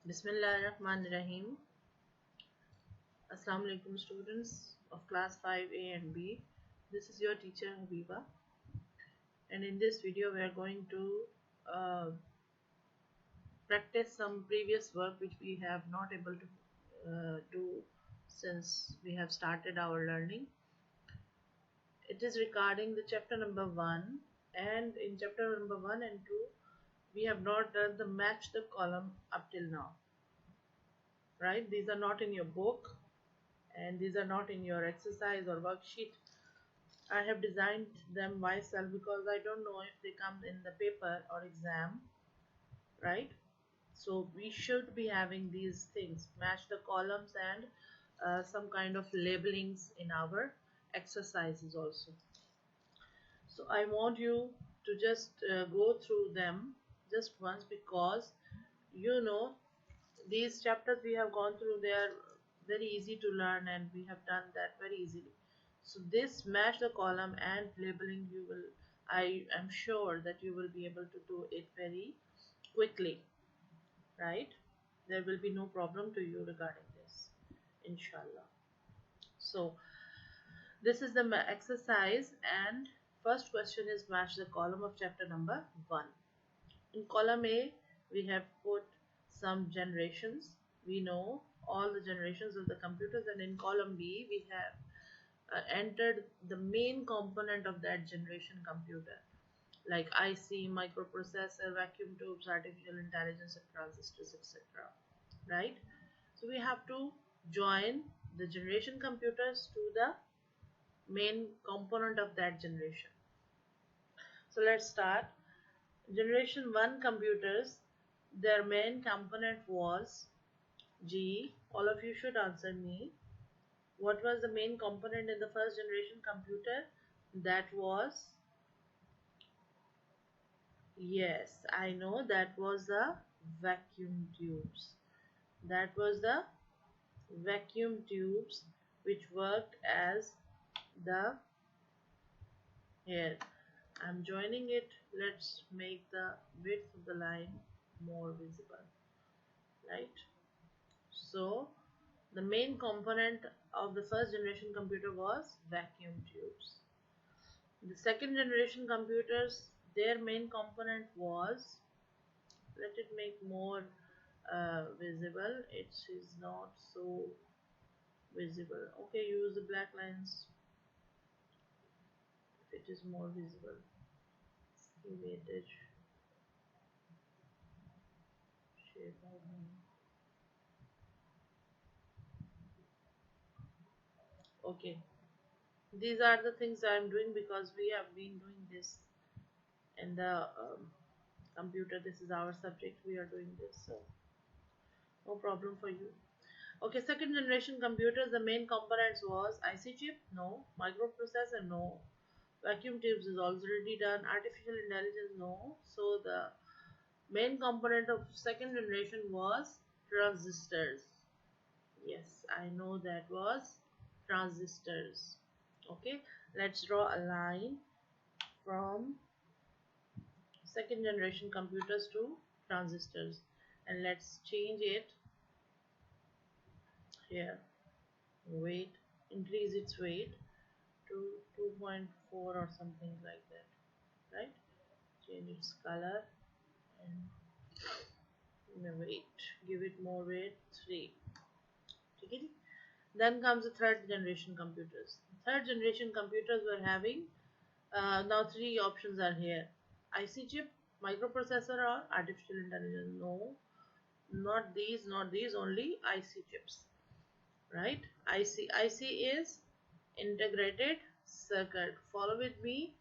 Bismillahirrahmanirrahim. Assalamu alaikum students of class 5A and B. This is your teacher Habiba, and in this video we are going to uh, practice some previous work which we have not able to do since we have started our learning. It is regarding the chapter number 1, and in chapter number 1 and 2 we have not done the match the column up till now, right? These are not in your book and these are not in your exercise or worksheet. I have designed them myself because I don't know if they come in the paper or exam, right? So we should be having these things, match the columns and some kind of labelings in our exercises also. So I want you to just go through them just once, because you know these chapters we have gone through, they are very easy to learn and we have done that very easily. So this match the column and labeling, I am sure that you will be able to do it very quickly, right? There will be no problem to you regarding this, inshallah. So this is the exercise, and first question is match the column of chapter number 1. In column A, we have put some generations. We know all the generations of the computers, and in column B, we have entered the main component of that generation computer, like IC, microprocessor, vacuum tubes, artificial intelligence, and transistors, etc. Right? So we have to join the generation computers to the main component of that generation. So let's start. Generation 1 computers, their main component was G. All of you should answer me. What was the main component in the first generation computer? That was, yes, I know, that was the vacuum tubes. That was the vacuum tubes which worked as the, here I'm joining it. Let's make the width of the line more visible, right? So the main component of the first generation computer was vacuum tubes. The second generation computers, their main component was, let it make more visible. It is not so visible. Okay, use the black lines if it is more visible. Weighted shape of okay, these are the things I'm doing because we have been doing this in the computer. This is our subject, we are doing this, so no problem for you. Okay, second generation computers, the main components was IC chip, no. Microprocessor, no. Vacuum tubes is already done. Artificial intelligence, no. So the main component of second generation was transistors. Yes, I know that was transistors. Okay, let's draw a line from second generation computers to transistors, and let's change it here. Weight, increase its weight to 2.4 or something like that, right? Change its color and weight, give it more weight, 3. Okay. Then comes the third generation computers. Third generation computers were having now 3 options are here: IC chip, microprocessor, or artificial intelligence. No, not these, not these, only IC chips, right? IC is integrated circuit. Follow with me,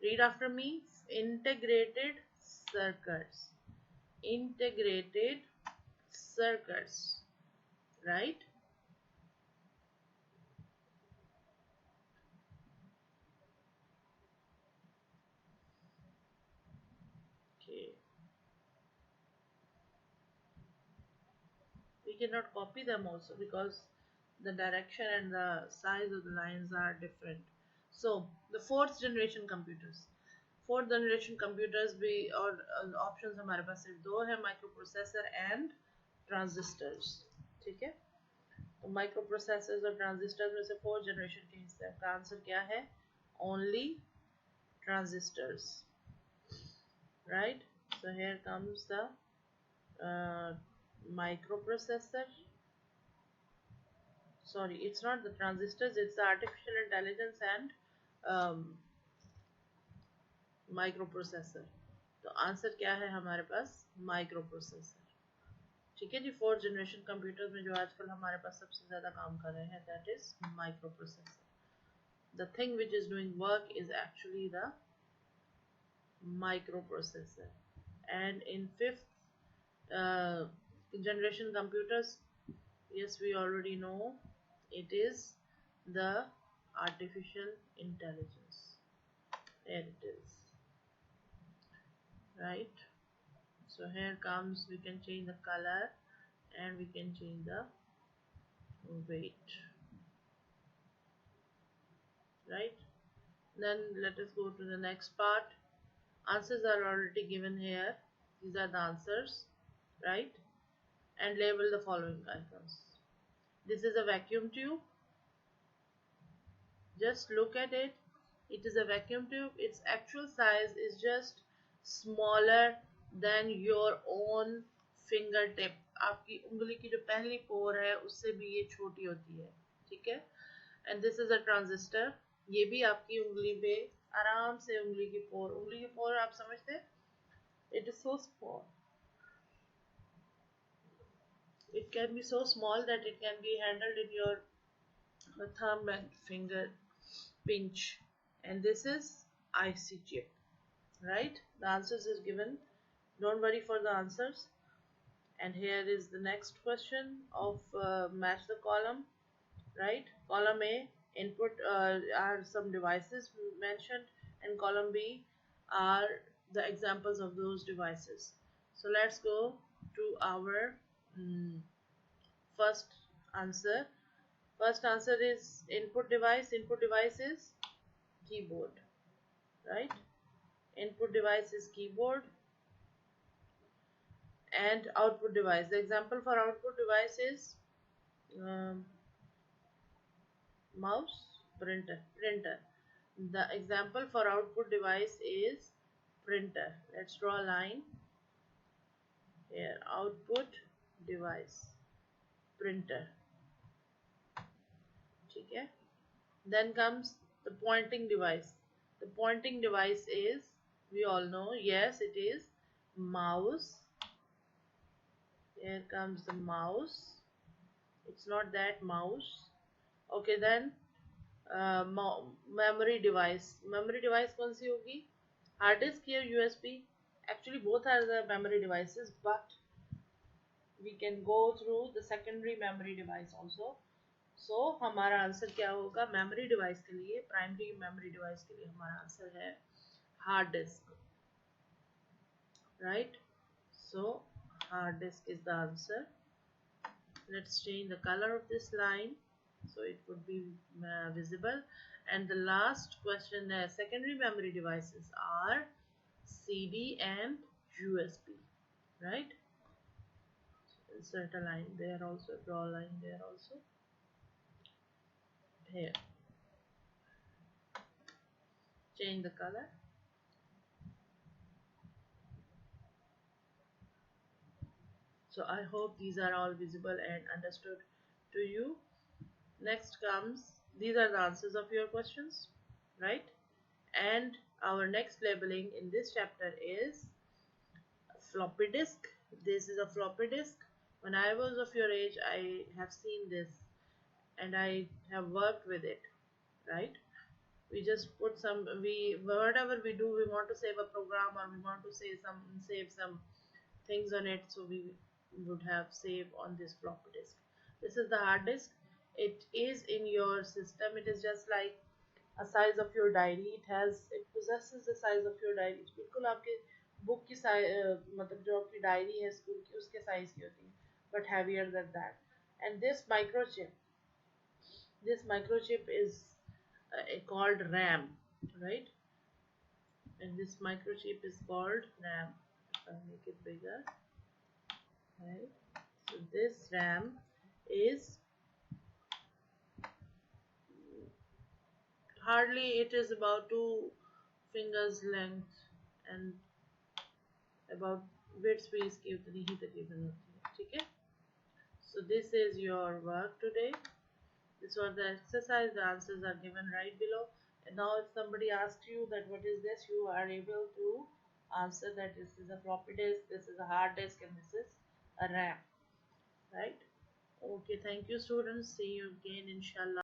read after me. Integrated circuits. Integrated circuits, right? Okay, we cannot copy them also because the direction and the size of the lines are different. So the fourth generation computers, fourth generation computers, we और options हमारे पास सिर्फ दो है, microprocessor and transistors, ठीक है। तो micro processors और transistors में से 4th जनरेशन के हिस्से का आंसर क्या है? Only transistors, right? So here comes the microprocessor. Sorry, it's not the transistors, it's the artificial intelligence and um, microprocessor. तो आंसर क्या है हमारे पास? माइक्रोप्रोसेसर, ठीक है जी। 4th जनरेशन कंप्यूटर्स में जो आजकल हमारे पास सबसे ज्यादा काम कर रहे हैं, that is microprocessor. The thing which is doing work is actually the microprocessor. And in 5th generation computers, yes, we already know it is the artificial intelligence. There it is, right? So here comes, we can change the color and we can change the weight, right? Then let us go to the next part. Answers are already given here. These are the answers, right? And label the following items. This is a vacuum tube. Just look at it. It is a vacuum tube. Its actual size is just smaller than your own fingertip. आपकी उंगली की जो पहली पोर है उससे भी ये छोटी होती है, ठीक है। And this is a transistor. ये भी आपकी उंगली पे आराम से उंगली की पोर आप समझते हैं? It is so small. It can be so small that it can be handled in your thumb and finger pinch. And this is IC chip, right? The answers is given. Don't worry for the answers. And here is the next question of match the column, right? Column A, input are some devices mentioned, and column B are the examples of those devices. So let's go to our first answer. First answer is input device. Input device is keyboard, right? Input device is keyboard. And output device, the example for output device is mouse, printer. The example for output device is printer. Let's draw a line here. Output device, printer, okay. Then comes the pointing device. The pointing device is, we all know, yes, it is mouse. Here comes the mouse. It's not that mouse. Okay, then memory device. Memory device कौन सी होगी? Hard disk या USB? Actually, both are the memory devices, but we can go through the secondary memory device also. So हमारा answer क्या होगा? Memory device के लिए, primary memory device के लिए हमारा आंसर है hard disk, right? So hard disk is the answer. Let's change the color of this line so it would be visible. And the last question, secondary memory devices are CD and USB, right? So insert a line there also, draw a line there also. Here, change the color. So I hope these are all visible and understood to you. Next comes, these are the answers of your questions, right? And our next labeling in this chapter is floppy disk. This is a floppy disk. When I was of your age, I have seen this and I have worked with it, right? We just put some, whatever we do, we want to save a program or we want to save some things on it, so we would have save on this floppy disk. This is the hard disk. It is in your system. It is just like a size of your diary. It possesses the size of your diary. बिल्कुल आपके book की size, मतलब जो आपकी diary है school की, उसके size की होती है, but heavier than that. And this microchip is called RAM, right? And this microchip is called RAM. If I make it bigger, right? This RAM is hardly, it is about 2 fingers length and about bit space की उतनी ही तकरीबन होती है ठीक है. So this is your work today. This was the exercise. The answers are given right below. And now if somebody asks you that what is this, you are able to answer that this is a floppy disk, this is a hard disk, and this is a RAM. Right? Okay, thank you students. See you again inshallah.